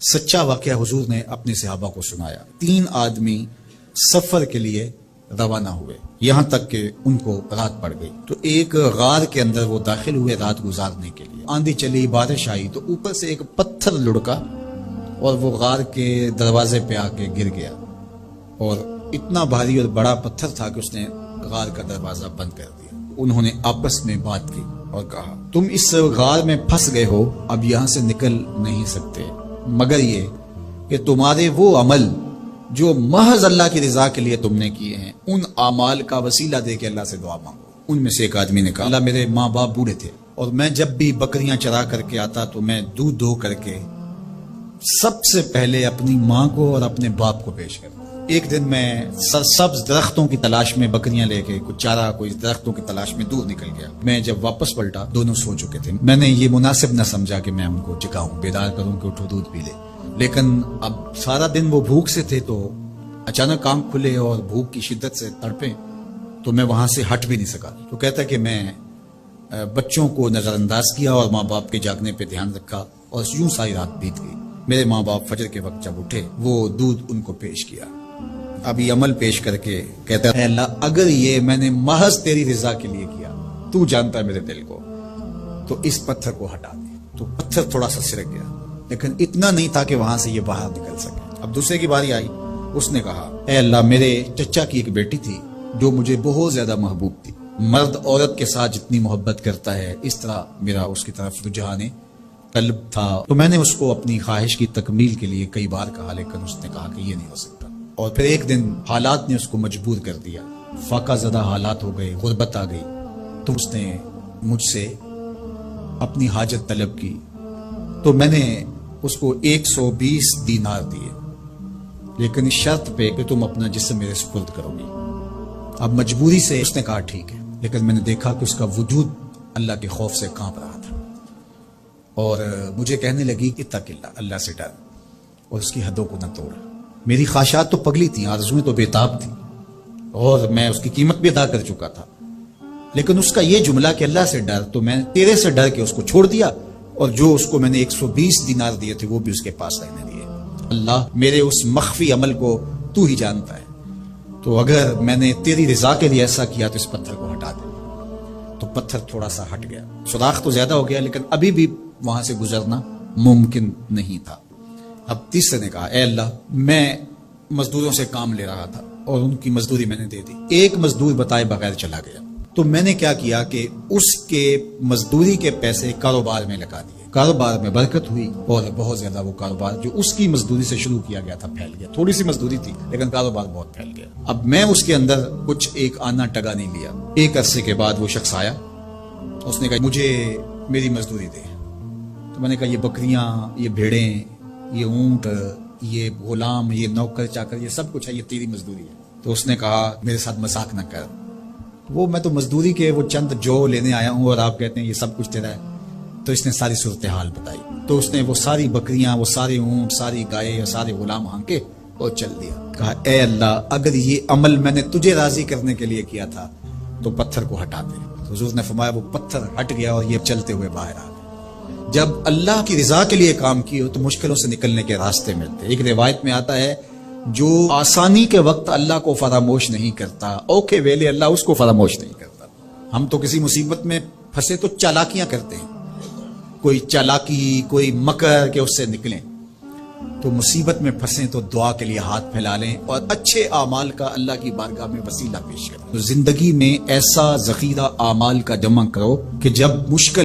سچا واقعہ حضور نے اپنے صحابہ کو سنایا۔ 3 آدمی سفر کے لیے روانہ ہوئے، یہاں تک کہ ان کو رات پڑ گئی، تو ایک غار کے اندر وہ داخل ہوئے رات گزارنے کے لیے۔ آندھی چلی، بارش آئی، تو اوپر سے ایک پتھر لڑکا اور وہ غار کے دروازے پہ آ کے گر گیا، اور اتنا بھاری اور بڑا پتھر تھا کہ اس نے غار کا دروازہ بند کر دیا۔ انہوں نے آپس میں بات کی اور کہا، تم اس غار میں پھنس گئے ہو، اب یہاں سے نکل نہیں سکتے، مگر یہ کہ تمہارے وہ عمل جو محض اللہ کی رضا کے لیے تم نے کیے ہیں، ان اعمال کا وسیلہ دے کے اللہ سے دعا مانگو۔ ان میں سے ایک آدمی نے کہا، اللہ میرے ماں باپ بوڑھے تھے، اور میں جب بھی بکریاں چرا کر کے آتا تو میں دودھ دو کر کے سب سے پہلے اپنی ماں کو اور اپنے باپ کو پیش کرتا۔ ایک دن میں سرسبز درختوں کی تلاش میں بکریاں لے کے کچھ چارہ کوئی درختوں کی تلاش میں دور نکل گیا۔ میں جب واپس پلٹا دونوں سو چکے تھے۔ میں نے یہ مناسب نہ سمجھا کہ میں ان کو جگاؤں، بیدار کروں کہ اٹھو دودھ پی لے، لیکن اب سارا دن وہ بھوک سے تھے، تو اچانک آنکھ کھلے اور بھوک کی شدت سے تڑپے، تو میں وہاں سے ہٹ بھی نہیں سکا۔ تو کہتا کہ میں بچوں کو نظر انداز کیا اور ماں باپ کے جاگنے پہ دھیان رکھا، اور یوں ساری رات بیت گئی۔ میرے ماں باپ فجر کے وقت جب اٹھے، وہ دودھ ان کو پیش کیا۔ اب یہ عمل پیش کر کے کہتا ہے، اللہ اگر یہ میں نے محض تیری رضا کے لیے کیا، تو جانتا ہے میرے دل کو، تو اس پتھر کو ہٹا دے۔ تو پتھر تھوڑا سا سرک گیا، لیکن اتنا نہیں تھا کہ وہاں سے یہ باہر نکل سکے۔ اب دوسرے کی باری آئی، اس نے کہا، اے اللہ میرے چچا کی ایک بیٹی تھی جو مجھے بہت زیادہ محبوب تھی، مرد عورت کے ساتھ جتنی محبت کرتا ہے اس طرح میرا اس کی طرف رجحان قلب تھا، تو میں نے اس کو اپنی خواہش کی تکمیل کے لیے کئی بار کہا، لیکن اس نے کہا کہ یہ نہیں ہو سکتا۔ اور پھر ایک دن حالات نے اس کو مجبور کر دیا، فاقہ زدہ حالات ہو گئے، غربت آ گئی، تو اس نے مجھ سے اپنی حاجت طلب کی، تو میں نے اس کو 120 دینار دیے، لیکن اس شرط پہ کہ تم اپنا جسم میرے سپرد کرو گی۔ اب مجبوری سے اس نے کہا ٹھیک ہے، لیکن میں نے دیکھا کہ اس کا وجود اللہ کے خوف سے کانپ رہا تھا، اور مجھے کہنے لگی کہ اتق اللہ، اللہ سے ڈر اور اس کی حدوں کو نہ توڑ۔ میری خواہشات تو پگلی تھیں، آرزویں تو بےتاب تھیں، اور میں اس کی قیمت بھی ادا کر چکا تھا، لیکن اس کا یہ جملہ کہ اللہ سے ڈر، تو میں تیرے سے ڈر کے اس کو چھوڑ دیا، اور جو اس کو میں نے 120 دینار دیے تھے وہ بھی اس کے پاس رہنے دیے۔ اللہ میرے اس مخفی عمل کو تو ہی جانتا ہے، تو اگر میں نے تیری رضا کے لیے ایسا کیا تو اس پتھر کو ہٹا دے۔ تو پتھر تھوڑا سا ہٹ گیا، سوراخ تو زیادہ ہو گیا، لیکن ابھی بھی وہاں سے گزرنا ممکن نہیں تھا۔ اب تیسرے نے کہا، اے اللہ میں مزدوروں سے کام لے رہا تھا اور ان کی مزدوری میں نے دے دی، ایک مزدور بتائے بغیر چلا گیا، تو میں نے کیا کیا کہ اس کے مزدوری کے پیسے کاروبار میں لگا دیے، کاروبار میں برکت ہوئی، اور بہت زیادہ وہ کاروبار جو اس کی مزدوری سے شروع کیا گیا تھا پھیل گیا۔ تھوڑی سی مزدوری تھی لیکن کاروبار بہت پھیل گیا۔ اب میں اس کے اندر کچھ ایک آنا ٹگا نہیں لیا۔ ایک عرصے کے بعد وہ شخص آیا، اس نے کہا مجھے میری مزدوری دے۔ تو میں نے کہا یہ بکریاں، یہ بھیڑیں، یہ اونٹ، یہ غلام، یہ نوکر چاکر، یہ سب کچھ ہے، یہ تیری مزدوری ہے۔ تو اس نے کہا میرے ساتھ مذاق نہ کر، وہ میں تو مزدوری کے وہ چند جو لینے آیا ہوں اور آپ کہتے ہیں یہ سب کچھ تیرا ہے۔ تو اس نے ساری صورتحال بتائی، تو اس نے وہ ساری بکریاں، وہ سارے اونٹ، ساری گائے اور سارے غلام ہانکے اور چل دیا۔ کہا اے اللہ اگر یہ عمل میں نے تجھے راضی کرنے کے لیے کیا تھا تو پتھر کو ہٹا دے۔ تو حضور نے فرمایا وہ پتھر ہٹ گیا اور یہ چلتے ہوئے باہر آ گئے۔ جب اللہ کی رضا کے لیے کام کی ہو تو مشکلوں سے نکلنے کے راستے ملتے۔ ایک روایت میں آتا ہے جو آسانی کے وقت اللہ کو فراموش نہیں کرتا، اوکھے ویلے اللہ اس کو فراموش نہیں کرتا۔ ہم تو کسی مصیبت میں پھنسے تو چالاکیاں کرتے ہیں، کوئی چالاکی، کوئی مکر کہ اس سے نکلیں۔ تو مصیبت میں پھنسیں تو دعا کے لیے ہاتھ پھیلا لیں اور اچھے اعمال کا اللہ کی بارگاہ میں وسیلہ پیش کریں۔ تو زندگی میں ایسا ذخیرہ اعمال کا جمع کرو کہ جب مشکل